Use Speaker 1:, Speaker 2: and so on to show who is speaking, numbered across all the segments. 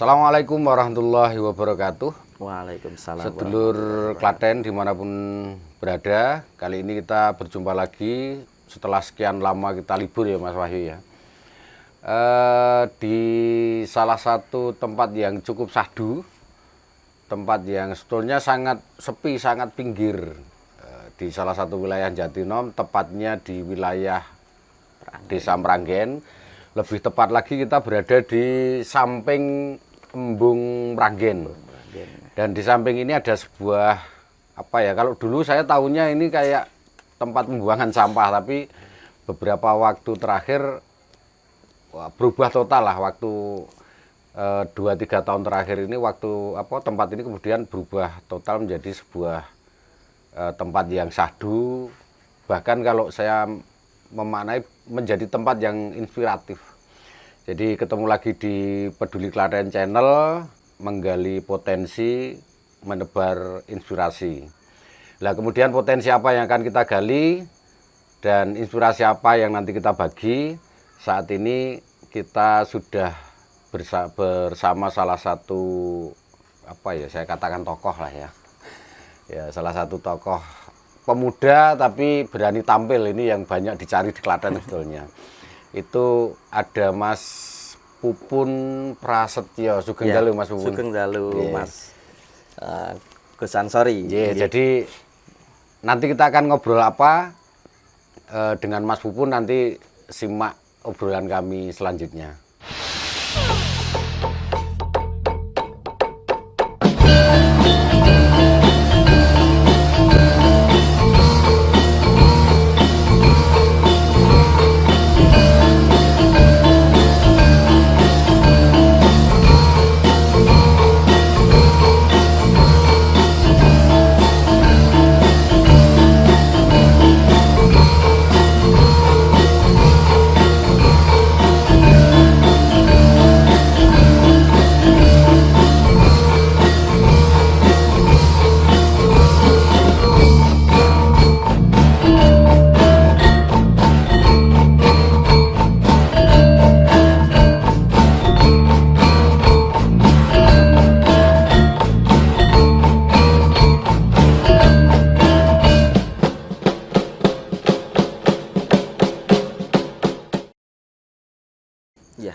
Speaker 1: Assalamualaikum warahmatullahi wabarakatuh.
Speaker 2: Waalaikumsalam.
Speaker 1: Sedulur Klaten dimanapun berada, kali ini kita berjumpa lagi setelah sekian lama kita libur ya Mas Wahyu ya. Di salah satu tempat yang cukup syahdu, tempat yang sebetulnya sangat sepi, sangat pinggir, di salah satu wilayah Jatinom, tepatnya di wilayah Desa Mranggen. Lebih tepat lagi kita berada di samping Embung Mranggen. Dan di samping ini ada sebuah apa ya, kalau dulu saya tahunya ini kayak tempat pembuangan sampah, tapi beberapa waktu terakhir berubah total lah. Waktu 2-3 tahun terakhir ini tempat ini kemudian berubah total menjadi sebuah tempat yang syahdu, bahkan kalau saya memaknai menjadi tempat yang inspiratif. Jadi ketemu lagi di Peduli Klaten Channel, menggali potensi, menebar inspirasi. Nah, kemudian potensi apa yang akan kita gali dan inspirasi apa yang nanti kita bagi. Saat ini kita sudah bersama salah satu saya katakan tokoh lah ya. Ya, salah satu tokoh pemuda tapi berani tampil, ini yang banyak dicari di Klaten sebetulnya. Itu ada Mas Pupun Prasetyo, Sugeng Dalu Mas Pupun.
Speaker 2: Sugeng Dalu Mas Gus Ansori.
Speaker 1: Jadi nanti kita akan ngobrol apa dengan Mas Pupun, nanti simak obrolan kami selanjutnya.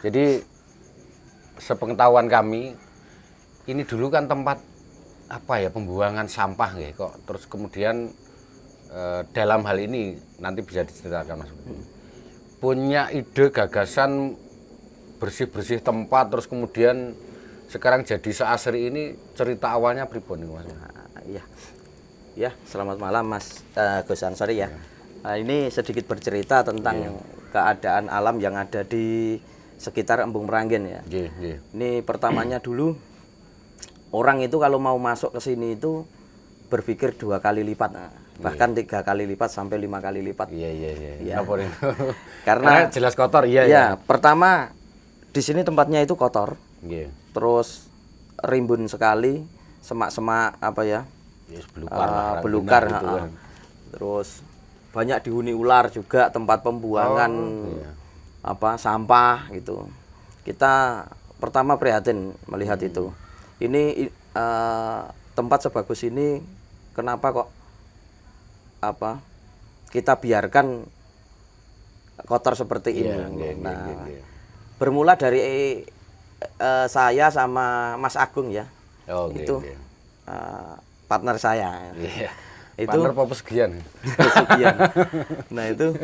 Speaker 1: Jadi sepengetahuan kami, ini dulu kan tempat pembuangan sampah ya, kok terus kemudian dalam hal ini nanti bisa diceritakan Mas. Punya ide gagasan bersih-bersih tempat, terus kemudian sekarang jadi seasri ini, cerita awalnya pripun Mas?
Speaker 2: Ya, selamat malam Mas Gus Ansori ya. Nah, ini sedikit bercerita tentang keadaan alam yang ada di sekitar Embung Mranggen ya. Ini pertamanya dulu orang itu kalau mau masuk ke sini itu berpikir 2 kali lipat, bahkan 3 kali lipat sampai 5 kali lipat.
Speaker 1: Ya.
Speaker 2: Karena
Speaker 1: jelas kotor.
Speaker 2: Pertama di sini tempatnya itu kotor. Terus rimbun sekali, semak-semak belukar.
Speaker 1: Gitu kan.
Speaker 2: Terus banyak dihuni ular juga, tempat pembuangan sampah gitu. Kita pertama prihatin melihat itu. Ini tempat sebagus ini kenapa kok kita biarkan kotor seperti ini. Bermula dari saya sama Mas Agung ya. Partner saya. Itu
Speaker 1: partner pesugihan.
Speaker 2: Nah, itu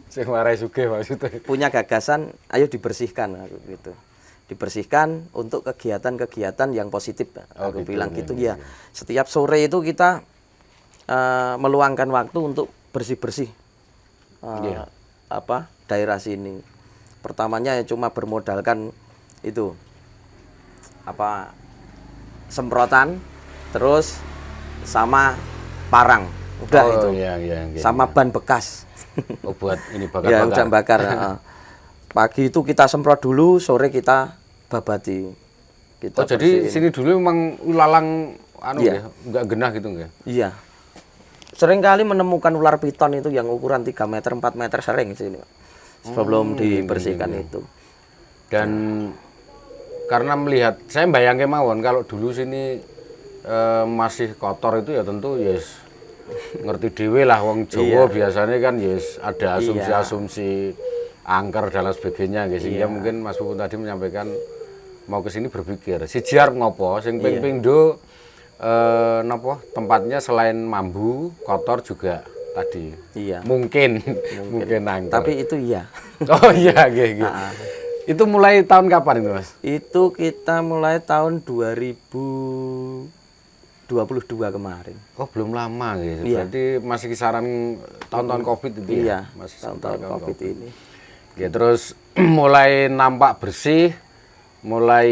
Speaker 1: sing warai sugih maksudnya.
Speaker 2: Punya gagasan, ayo dibersihkan gitu. Dibersihkan untuk kegiatan-kegiatan yang positif. Aku bilang gitu ya. Setiap sore itu kita meluangkan waktu untuk bersih-bersih daerah sini. Pertamanya cuma bermodalkan itu semprotan, terus sama parang, udah itu, sama ban bekas.
Speaker 1: Buat ini bakar-bakar.
Speaker 2: Udah bakar. Pagi itu kita semprot dulu, sore kita babati.
Speaker 1: Jadi sini dulu memang lalang nggak genah gitu nggak?
Speaker 2: Iya. Sering kali menemukan ular piton itu yang ukuran 3 meter, 4 meter sering sini sebelum dibersihkan itu.
Speaker 1: Dan karena melihat saya bayangke mawon kalau dulu sini masih kotor itu ya tentu yes ngerti dhewe lah wong Jawa biasanya kan yes ada asumsi-asumsi angker dan lain sebagainya gitu. Sehingga mungkin Mas Pupun tadi menyampaikan mau ke sini berpikir siji arep ngopo sing ping pindho napa tempatnya selain mambu kotor juga tadi mungkin angker.
Speaker 2: Tapi itu iya.
Speaker 1: Oh iya nggih. Itu mulai tahun kapan itu Mas?
Speaker 2: Itu kita mulai tahun 2022 kemarin.
Speaker 1: Oh belum lama gitu. Berarti masih kisaran tahun-tahun Covid itu ya?
Speaker 2: Masih tahun-tahun COVID ini.
Speaker 1: Ya, terus mulai nampak bersih, mulai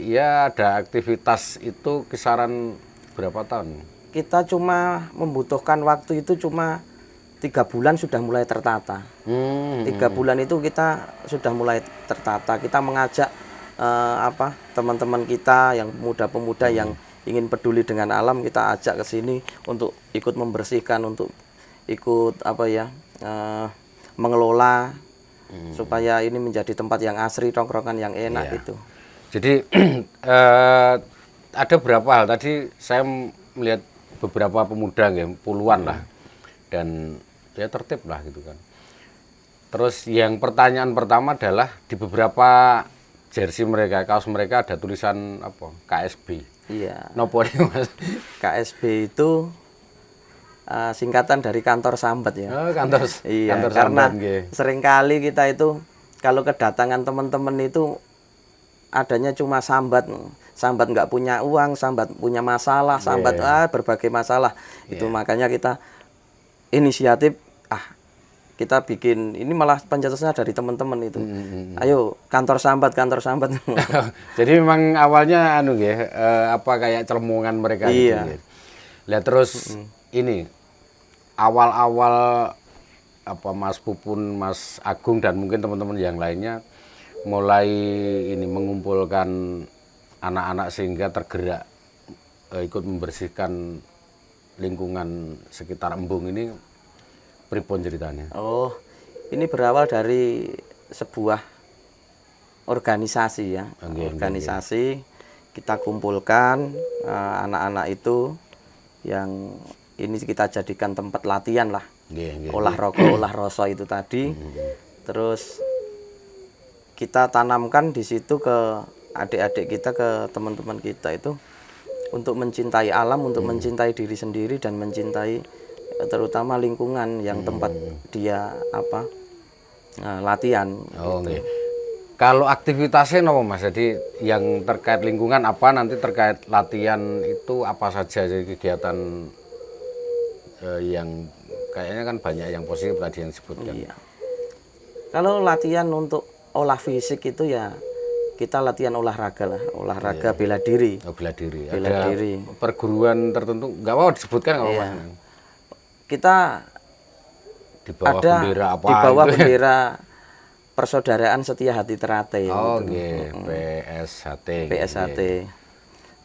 Speaker 1: ya ada aktivitas itu kisaran berapa tahun?
Speaker 2: Kita cuma membutuhkan waktu itu cuma 3 bulan sudah mulai tertata. 3 bulan itu kita sudah mulai tertata. Kita mengajak teman-teman kita yang pemuda-pemuda yang ingin peduli dengan alam, kita ajak ke sini untuk ikut membersihkan, untuk ikut mengelola supaya ini menjadi tempat yang asri, tongkrongan yang enak gitu.
Speaker 1: Jadi ada beberapa hal tadi saya melihat beberapa pemuda puluhan lah dan ya tertib lah gitu kan. Terus yang pertanyaan pertama adalah di beberapa jersey mereka, kaos mereka ada tulisan apa? KSB.
Speaker 2: Iya.
Speaker 1: Nopo nih Mas?
Speaker 2: KSB itu singkatan dari kantor sambat ya.
Speaker 1: Oh, kantor
Speaker 2: karena
Speaker 1: sambat nggih.
Speaker 2: Seringkali kita itu kalau kedatangan teman-teman itu adanya cuma sambat nggak punya uang, sambat punya masalah, sambat berbagai masalah. Itu makanya kita inisiatif kita bikin ini, malah pencetusnya dari teman-teman itu. Ayo kantor sambat.
Speaker 1: Jadi memang awalnya kayak celemongan mereka gitu. Lihat terus ini awal-awal Mas Pupun, Mas Agung dan mungkin teman-teman yang lainnya mulai ini mengumpulkan anak-anak sehingga tergerak ikut membersihkan lingkungan sekitar embung ini. Pripun ceritanya?
Speaker 2: Oh, ini berawal dari sebuah organisasi ya. Organisasi kita kumpulkan anak-anak itu yang ini kita jadikan tempat latihan lah. Olah rokok, olah rasa itu tadi. Terus kita tanamkan di situ ke adik-adik kita, ke teman-teman kita itu untuk mencintai alam, untuk mencintai diri sendiri dan mencintai terutama lingkungan yang tempat dia latihan.
Speaker 1: Gitu. Kalau aktivitasnya apa Mas? Jadi yang terkait lingkungan apa, nanti terkait latihan itu apa saja? Jadi kegiatan yang kayaknya kan banyak yang positif tadi yang disebutkan.
Speaker 2: Iya. Kalau latihan untuk olah fisik itu ya kita latihan olahraga lah, olahraga bela diri.
Speaker 1: Oh, bela diri.
Speaker 2: Bela
Speaker 1: ada
Speaker 2: diri.
Speaker 1: Perguruan tertentu nggak mau disebutkan nggak Mas?
Speaker 2: Kita
Speaker 1: di bawah
Speaker 2: ada
Speaker 1: bendera apa?
Speaker 2: Di bawah bendera Persaudaraan Setia Hati Teratai.
Speaker 1: Oh, PSHT.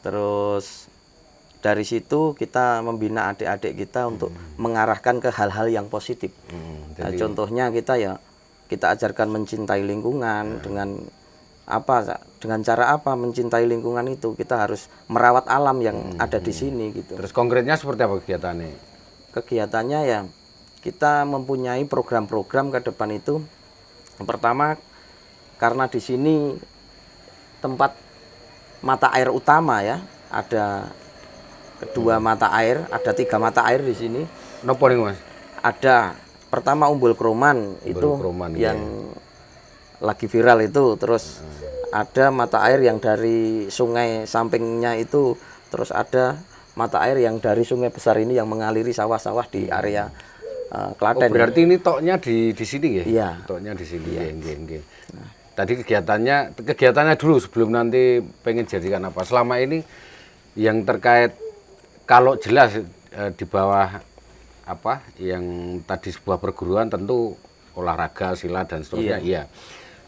Speaker 2: Terus dari situ kita membina adik-adik kita untuk mengarahkan ke hal-hal yang positif. Contohnya kita ajarkan mencintai lingkungan dengan cara apa mencintai lingkungan itu, kita harus merawat alam yang ada di sini gitu.
Speaker 1: Terus konkretnya seperti apa kegiatannya?
Speaker 2: Kegiatannya ya kita mempunyai program-program ke depan itu. Pertama, karena di sini tempat mata air utama ya, ada 2 mata air, ada 3 mata air di sini.
Speaker 1: Nopo nih Mas?
Speaker 2: Ada pertama Umbul Kroman itu yang lagi viral itu, terus ada mata air yang dari sungai sampingnya itu, terus ada mata air yang dari sungai besar ini yang mengaliri sawah-sawah di area Klaten.
Speaker 1: Oh, berarti ini toknya di sini ya?
Speaker 2: Iya.
Speaker 1: Toknya di sini. Iya. Tadi kegiatannya dulu sebelum nanti pengen jadikan apa? Selama ini yang terkait kalau jelas di bawah yang tadi sebuah perguruan tentu olahraga, silat dan seterusnya. Iya.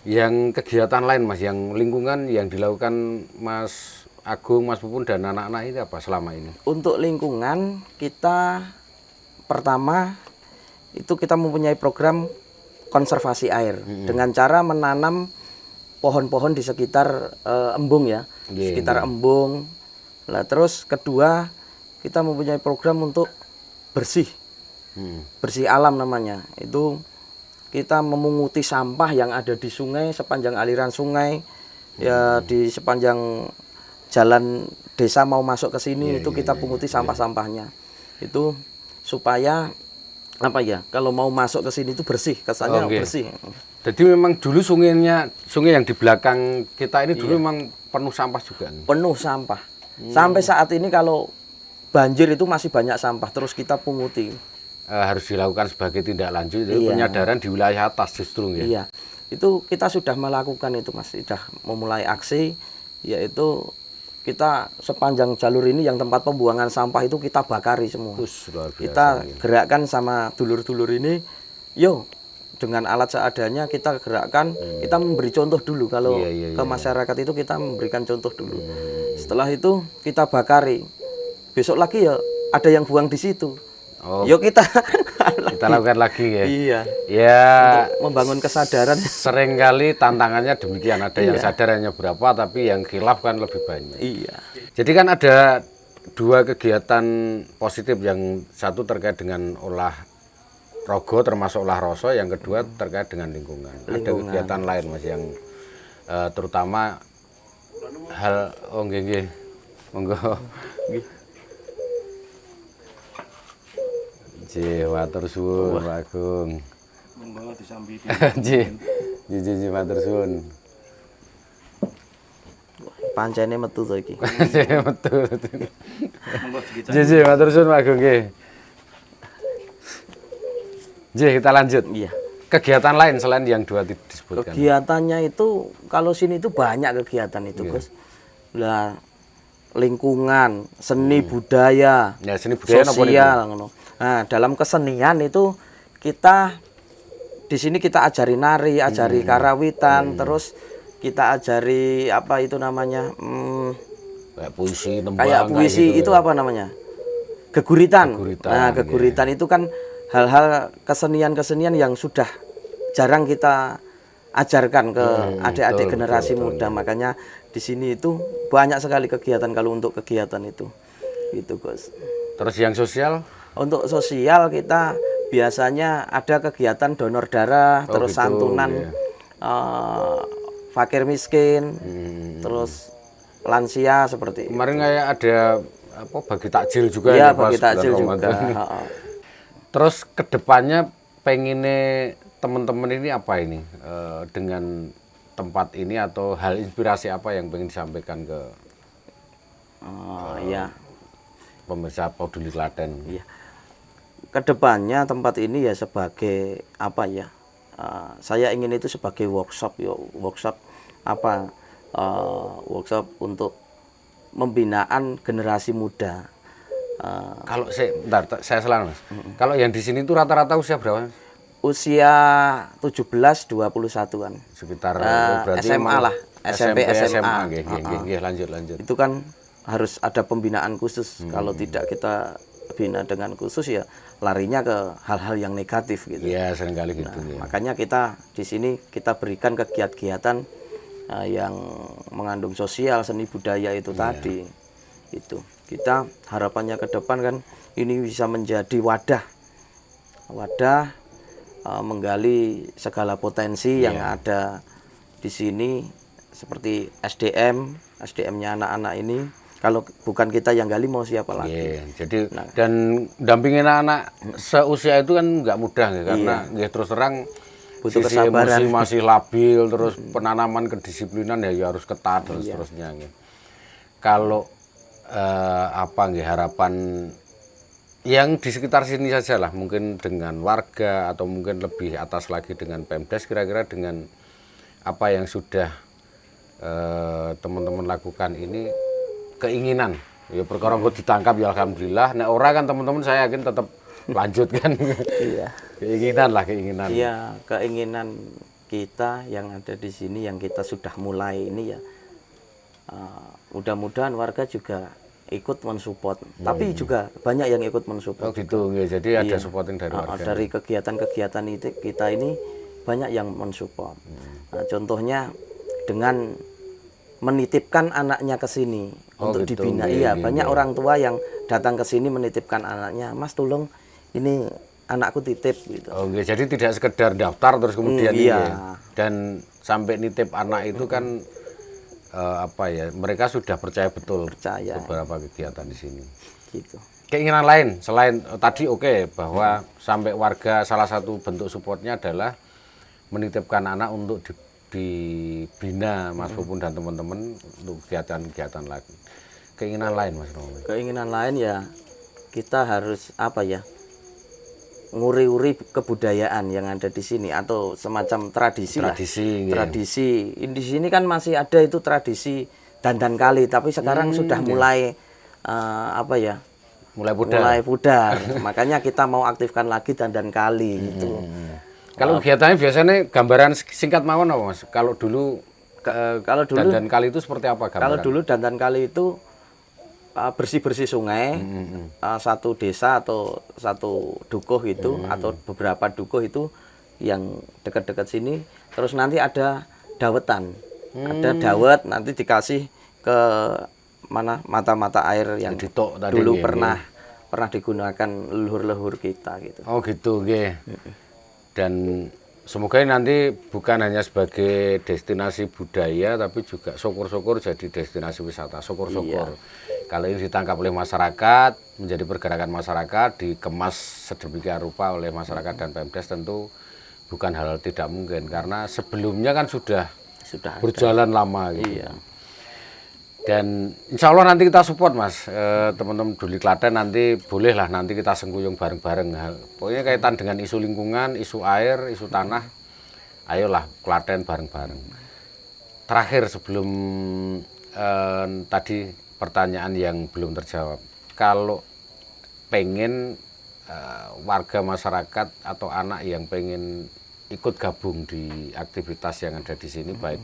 Speaker 1: Yang kegiatan lain Mas, yang lingkungan yang dilakukan Mas Agung, Mas Pupun dan anak-anak itu apa selama ini? Untuk
Speaker 2: lingkungan kita pertama itu kita mempunyai program konservasi air dengan cara menanam pohon-pohon di sekitar embung ya, sekitar embung. Nah, terus kedua kita mempunyai program untuk bersih, bersih alam namanya. Itu kita memunguti sampah yang ada di sungai, sepanjang aliran sungai, ya di sepanjang jalan desa mau masuk ke sini itu kita punguti sampah-sampahnya. Itu supaya apa ya? Kalau mau masuk ke sini itu bersih, kesannya bersih.
Speaker 1: Jadi memang dulu sungai yang di belakang kita ini dulu memang penuh sampah juga.
Speaker 2: Penuh sampah. Sampai saat ini kalau banjir itu masih banyak sampah, terus kita punguti.
Speaker 1: Harus dilakukan sebagai tindak lanjut itu penyadaran di wilayah atas justru ya.
Speaker 2: Iya. Itu kita sudah melakukan itu Mas, sudah memulai aksi, yaitu kita sepanjang jalur ini yang tempat pembuangan sampah itu kita bakari semua. Kita gerakkan sama dulur-dulur ini, yo dengan alat seadanya kita gerakkan, kita memberi contoh dulu kalau ke masyarakat itu kita memberikan contoh dulu. Setelah itu kita bakari. Besok lagi ya ada yang buang di situ. Yuk kita
Speaker 1: lakukan lagi ya.
Speaker 2: Iya.
Speaker 1: Ya.
Speaker 2: Untuk membangun kesadaran.
Speaker 1: Seringkali tantangannya demikian. Ada yang sadar hanya berapa, tapi yang khilaf kan lebih banyak.
Speaker 2: Iya.
Speaker 1: Jadi kan ada dua kegiatan positif, yang satu terkait dengan olah rogo termasuk olah roso, yang kedua terkait dengan lingkungan. Ada kegiatan lain Mas yang terutama hal nggih monggo. Nggih, matur suwun Pak Agung.
Speaker 3: Monggo disambi.
Speaker 1: Nggih, matur suwun.
Speaker 2: Pancene metu to iki.
Speaker 1: Metu.
Speaker 3: Monggo digican.
Speaker 1: Nggih, matur suwun Pak Agung nggih. Nggih, kita lanjut.
Speaker 2: Iya.
Speaker 1: Kegiatan lain selain yang dua disebutkan.
Speaker 2: Kegiatannya itu kalau sini itu banyak kegiatan itu, Gus. Lah lingkungan, seni budaya,
Speaker 1: ya, seni budaya
Speaker 2: sosial ngono. Nah, dalam kesenian itu kita di sini kita ajari nari, ajari karawitan, terus kita ajari apa itu namanya?
Speaker 1: Kayak puisi, tembang.
Speaker 2: Kayak puisi gitu, itu ya. Apa namanya? Geguritan. Nah, geguritan itu kan hal-hal kesenian-kesenian yang sudah jarang kita ajarkan ke adik-adik generasi muda. Makanya di sini itu banyak sekali kegiatan kalau untuk kegiatan itu. Gitu, Gus.
Speaker 1: Terus yang sosial?
Speaker 2: Untuk sosial kita biasanya ada kegiatan donor darah, terus gitu, santunan fakir miskin, terus lansia seperti
Speaker 1: kemarin itu. Kayak ada apa bagi takjil juga
Speaker 2: ya, bagi takjil juga.
Speaker 1: Terus kedepannya pengennya teman-teman ini apa ini dengan tempat ini, atau hal inspirasi apa yang pengen disampaikan ke pemirsa Peduli Klaten?
Speaker 2: Iya. Kedepannya tempat ini ya sebagai apa ya? Saya ingin itu sebagai workshop apa? Workshop untuk pembinaan generasi muda.
Speaker 1: Kalau saya salah Mas. Kalau yang di sini itu rata-rata usia berapa?
Speaker 2: Usia 17-21-an.
Speaker 1: Sekitar
Speaker 2: berarti SMA lah, SMP, SMA.
Speaker 1: Nggih, lanjut.
Speaker 2: Itu kan harus ada pembinaan khusus. Kalau tidak kita bina dengan khusus ya larinya ke hal-hal yang negatif gitu.
Speaker 1: Iya, seringkali gitu.
Speaker 2: Makanya kita di sini kita berikan kegiatan yang mengandung sosial, seni budaya itu tadi. Itu kita harapannya ke depan kan ini bisa menjadi wadah menggali segala potensi yang ada di sini, seperti SDM-nya anak-anak ini. Kalau bukan kita yang gali, mau siapa lagi?
Speaker 1: Jadi dan dampingin anak seusia itu kan nggak mudah ya, karena terus terang
Speaker 2: butuh
Speaker 1: sisi
Speaker 2: kesabaran,
Speaker 1: emosi masih labil, terus penanaman kedisiplinan ya harus ketat dan seterusnya. Kalau harapan yang di sekitar sini saja lah, mungkin dengan warga atau mungkin lebih atas lagi dengan Pemdes, kira-kira dengan apa yang sudah teman-teman lakukan ini, keinginan ya perkara kok ditangkap ya alhamdulillah, nek ora kan teman-teman saya yakin tetap lanjutkan. Keinginan.
Speaker 2: Iya, keinginan kita yang ada di sini yang kita sudah mulai ini ya, mudah-mudahan warga juga ikut mensupport, tapi juga banyak yang ikut mensupport.
Speaker 1: Gitu ya, jadi ada supporting dari warga.
Speaker 2: Dari kegiatan-kegiatan itu kita ini banyak yang mensupport. Nah, contohnya dengan menitipkan anaknya ke sini untuk
Speaker 1: gitu,
Speaker 2: dibina.
Speaker 1: nggih,
Speaker 2: Iya,
Speaker 1: nggih,
Speaker 2: banyak
Speaker 1: nggih.
Speaker 2: orang tua yang datang ke sini menitipkan anaknya, "Mas, tolong ini anakku titip," gitu.
Speaker 1: Oh, nggih. Jadi tidak sekedar daftar terus kemudian
Speaker 2: iya.
Speaker 1: ini ya. Dan sampai nitip anak itu kan apa ya? Mereka sudah percaya betul
Speaker 2: Percaya.
Speaker 1: beberapa kegiatan di sini.
Speaker 2: Gitu.
Speaker 1: Keinginan lain selain tadi oke, bahwa sampai warga salah satu bentuk supportnya adalah menitipkan anak untuk dibina Mas Pupun dan teman-teman untuk kegiatan-kegiatan lagi. Keinginan lain Mas Romi.
Speaker 2: Keinginan lain ya kita harus apa ya? Nguri-uri kebudayaan yang ada di sini atau semacam tradisi lah.
Speaker 1: Tradisi, nggih.
Speaker 2: Tradisi. Di sini kan masih ada itu tradisi dandan kali, tapi sekarang sudah mulai apa ya?
Speaker 1: Mulai pudar.
Speaker 2: Mulai pudar. Makanya kita mau aktifkan lagi dandan kali gitu.
Speaker 1: Kalau kegiatannya biasanya gambaran singkat mawon apa Mas? Kalau dulu
Speaker 2: Kalau dulu
Speaker 1: dandan kali itu seperti apa gambaran?
Speaker 2: Kalau dulu dandan kali itu bersih-bersih sungai, satu desa atau satu dukuh itu atau beberapa dukuh itu yang dekat-dekat sini, terus nanti ada dawetan, ada dawet nanti dikasih ke mana mata-mata air yang
Speaker 1: ditok tadi,
Speaker 2: dulu
Speaker 1: nggih,
Speaker 2: pernah digunakan leluhur-leluhur kita gitu.
Speaker 1: Oh gitu, nggih. Dan semoga ini nanti bukan hanya sebagai destinasi budaya, tapi juga syukur-syukur jadi destinasi wisata. Syukur-syukur. Kalau ini ditangkap oleh masyarakat, menjadi pergerakan masyarakat, dikemas sedemikian rupa oleh masyarakat dan Pemdes, tentu bukan hal tidak mungkin. Karena sebelumnya kan sudah berjalan lama gitu.
Speaker 2: Iya.
Speaker 1: Dan insya Allah nanti kita support Mas, teman-teman Peduli Klaten nanti bolehlah nanti kita sengguyung bareng-bareng. Pokoknya kaitan dengan isu lingkungan, isu air, isu tanah, ayolah Klaten bareng-bareng. Terakhir sebelum tadi pertanyaan yang belum terjawab, kalau pengen warga masyarakat atau anak yang pengen ikut gabung di aktivitas yang ada di sini, baik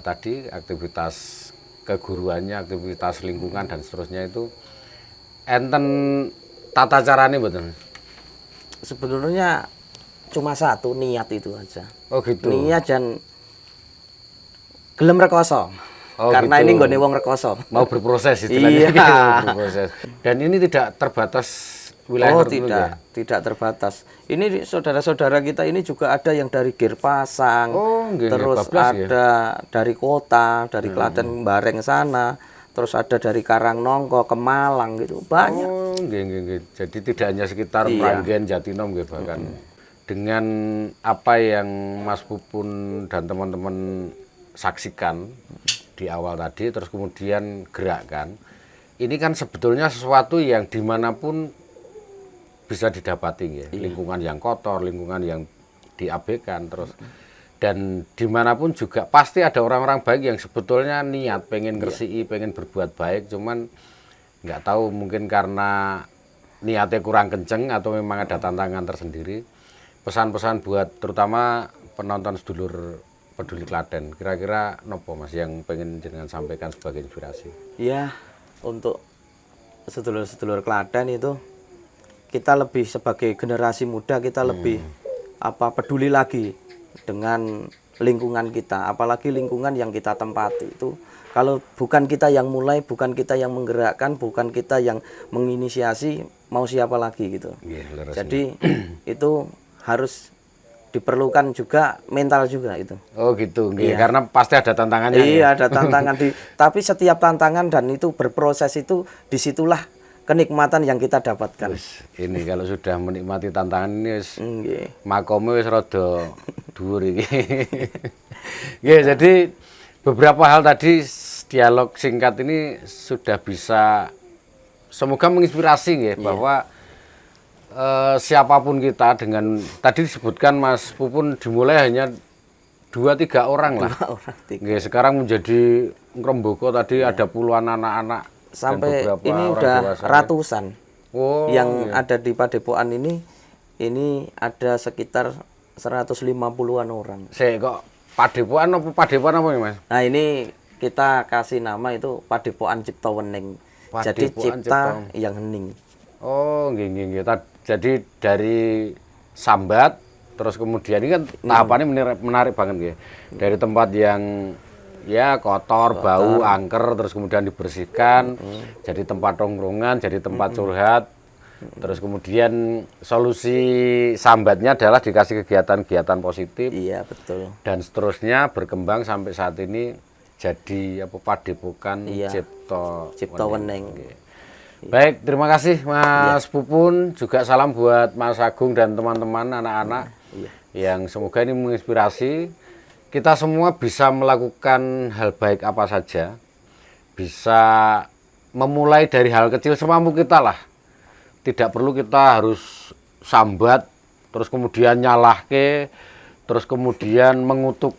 Speaker 1: tadi aktivitas keguruannya, aktivitas lingkungan dan seterusnya itu enten tata caranya betul.
Speaker 2: Sebenarnya cuma satu, niat itu aja.
Speaker 1: Oh gitu.
Speaker 2: Niat dan gelem rekoso.
Speaker 1: Oh,
Speaker 2: Karena
Speaker 1: gitu.
Speaker 2: ini nggone wong rekoso.
Speaker 1: Mau berproses istilahnya.
Speaker 2: Iya.
Speaker 1: Mau berproses. Dan ini tidak terbatas wilayah
Speaker 2: Oh
Speaker 1: tertentu, ya?
Speaker 2: tidak terbatas. Ini saudara-saudara kita ini juga ada yang dari Girpasang,
Speaker 1: nggih,
Speaker 2: terus
Speaker 1: bablas,
Speaker 2: ada dari kota, dari Klaten Bareng sana, terus ada dari Karangnongko ke Malang gitu, banyak.
Speaker 1: Oh, nggih. Jadi tidak hanya sekitar Meranggen, Jatinom nggih bahkan. Dengan apa yang Mas Pupun dan teman-teman saksikan di awal tadi, terus kemudian gerakkan, ini kan sebetulnya sesuatu yang dimanapun bisa didapati ya, lingkungan yang kotor, lingkungan yang diabaikan terus, dan dimanapun juga pasti ada orang-orang baik yang sebetulnya niat pengen ngersii, pengen berbuat baik, cuman nggak tahu mungkin karena niatnya kurang kenceng atau memang ada tantangan tersendiri. Pesan-pesan buat terutama penonton sedulur Peduli Klaten, kira-kira nopo Mas yang pengen jenengan sampaikan sebagai inspirasi?
Speaker 2: Ya, untuk sedulur-sedulur Klaten itu kita lebih sebagai generasi muda, kita lebih peduli lagi dengan lingkungan kita, apalagi lingkungan yang kita tempati itu. Kalau bukan kita yang mulai, bukan kita yang menggerakkan, bukan kita yang menginisiasi, mau siapa lagi gitu. Jadi itu harus diperlukan juga mental juga itu.
Speaker 1: Oh gitu, karena pasti ada tantangannya.
Speaker 2: Iya, ada tantangan tapi setiap tantangan dan itu berproses itu disitulah kenikmatan yang kita dapatkan.
Speaker 1: Ini kalau sudah menikmati tantangan ini makomnya wis rada dhuwur iki. Jadi beberapa hal tadi dialog singkat ini sudah bisa semoga menginspirasi bahwa siapapun kita, dengan tadi disebutkan Mas Pupun dimulai hanya 2-3 orang lah. Sekarang menjadi ngrembaka tadi ada puluhan anak-anak.
Speaker 2: Sampai ini udah ratusan yang ada di Padepokan ini ada sekitar 150-an orang.
Speaker 1: Kok Padepokan apa ya Mas?
Speaker 2: Nah ini kita kasih nama itu Padepokan Cipta Wening. Jadi cipta yang hening.
Speaker 1: Oh nggih. Jadi dari sambat terus kemudian ini kan tahapannya menarik banget ya. Dari tempat yang ya kotor, bau, angker, terus kemudian dibersihkan, jadi tempat tongkrongan, jadi tempat curhat. Terus kemudian solusi sambatnya adalah dikasih kegiatan-kegiatan positif.
Speaker 2: Iya, betul.
Speaker 1: Dan seterusnya berkembang sampai saat ini jadi apa Padepokan
Speaker 2: Iya.
Speaker 1: Cipta
Speaker 2: Weneng.
Speaker 1: Baik, terima kasih Mas Pupun, juga salam buat Mas Agung dan teman-teman anak-anak yang semoga ini menginspirasi. Kita semua bisa melakukan hal baik apa saja, bisa memulai dari hal kecil semampu kita lah. Tidak perlu kita harus sambat, terus kemudian nyalahke, terus kemudian mengutuk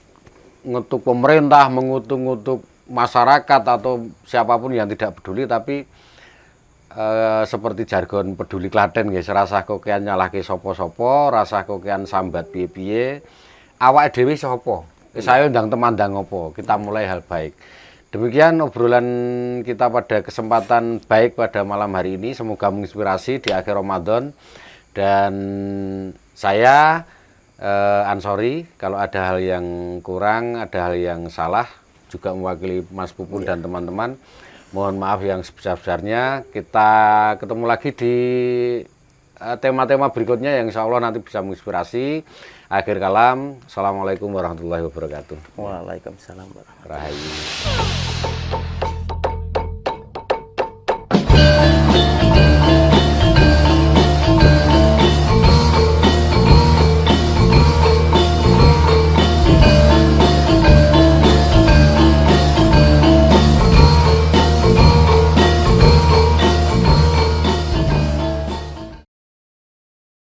Speaker 1: pemerintah, mengutuk masyarakat atau siapapun yang tidak peduli, tapi seperti jargon peduli Klaten guys, rasa kokean nyalahke sopo-sopo, rasa kokean sambat piye-piye, awak dhewe sapa? Saya undang temandang opo, kita mulai hal baik. Demikian obrolan kita pada kesempatan baik pada malam hari ini, semoga menginspirasi di akhir Ramadan. Dan saya Ansori, kalau ada hal yang kurang, ada hal yang salah, juga mewakili Mas Pupun dan teman-teman, mohon maaf yang sebesar-besarnya. Kita ketemu lagi di tema-tema berikutnya yang insya Allah nanti bisa menginspirasi. Akhir kalam, Assalamualaikum warahmatullahi wabarakatuh.
Speaker 2: Waalaikumsalam warahmatullahi
Speaker 1: Rahayu.